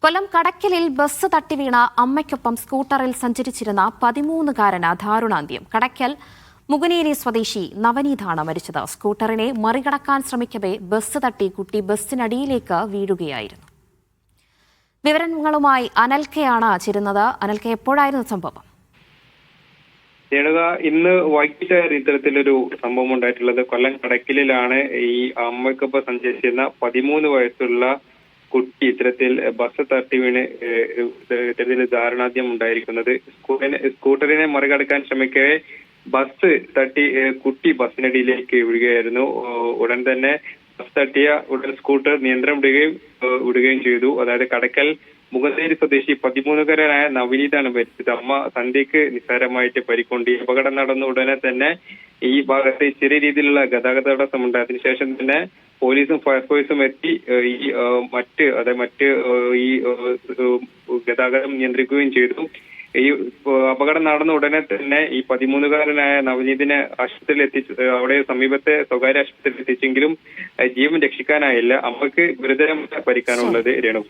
കൊല്ലം കടക്കലിൽ bus തട്ടിവീണ അമ്മയ്ക്കൊപ്പം സ്കൂട്ടറിൽ സഞ്ചരിച്ചിരുന്ന 13-കാരന് ദാരുണാന്ത്യം. കടക്കൽ മുകുനേരി സ്വദേശി നവനീതാണ് മരിച്ചത്. സ്കൂട്ടറിനെ മറികടക്കാൻ ശ്രമിക്കവേ ബസ് തട്ടി കുട്ടി ബസ്സിനടിയിലേക്ക് വീഴുകയായിരുന്നു. വിവരങ്ങളുമായി അനൽക്കയാണ് ചേരുന്നത്. അനൽക്ക, എപ്പോഴായിരുന്നു സംഭവം? ഇന്ന് വൈകിട്ടായിരുന്നു ഇത്തരത്തിലൊരു സംഭവം ഉണ്ടായിട്ടുള്ളത്. കൊല്ലം കടക്കലിലാണ് ഈ അമ്മയ്ക്കൊപ്പം സഞ്ചരിച്ചിരുന്ന 13 വയസ്സുള്ള കുട്ടി ഇത്തരത്തിൽ ബസ് തട്ടി വീണ് ഇത്തരത്തിൽ ദാരുണാന്ത്യം ഉണ്ടായിരിക്കുന്നത്. സ്കൂട്ടറിനെ മറികടക്കാൻ ശ്രമിക്കവേ ബസ് തട്ടി കുട്ടി ബസ്സിനടിയിലേക്ക് വീഴുകയായിരുന്നു. ഉടൻ തന്നെ ബസ് തട്ടിയ ഉടൻ സ്കൂട്ടർ നിയന്ത്രണം വിടുകയും ചെയ്തു. അതായത് കടക്കൽ മുകുനേരി സ്വദേശി 13-കാരനായ നവനീതാണ് മരിച്ചത്. അമ്മ സന്ധ്യക്ക് നിസ്സാരമായിട്ട് പരിക്കുണ്ട്. ഈ അപകടം നടന്ന ഉടനെ തന്നെ ഈ ഭാഗത്ത് ചെറിയ രീതിയിലുള്ള ഗതാഗത തടസ്സമുണ്ട്. അതിനുശേഷം തന്നെ പോലീസും ഫയർഫോഴ്സും എത്തി മറ്റ് ഈ ഗതാഗതം നിയന്ത്രിക്കുകയും ചെയ്തു. ഈ അപകടം നടന്ന ഉടനെ തന്നെ ഈ 13-കാരനായ നവനീതിനെ ആശുപത്രിയിൽ അവിടെ സമീപത്തെ സ്വകാര്യ ആശുപത്രിയിൽ എത്തിച്ചെങ്കിലും ജീവൻ രക്ഷിക്കാനായില്ല. അമ്മക്ക് ഗുരുതരമായ പരിക്കാനുള്ളത്. രേണു.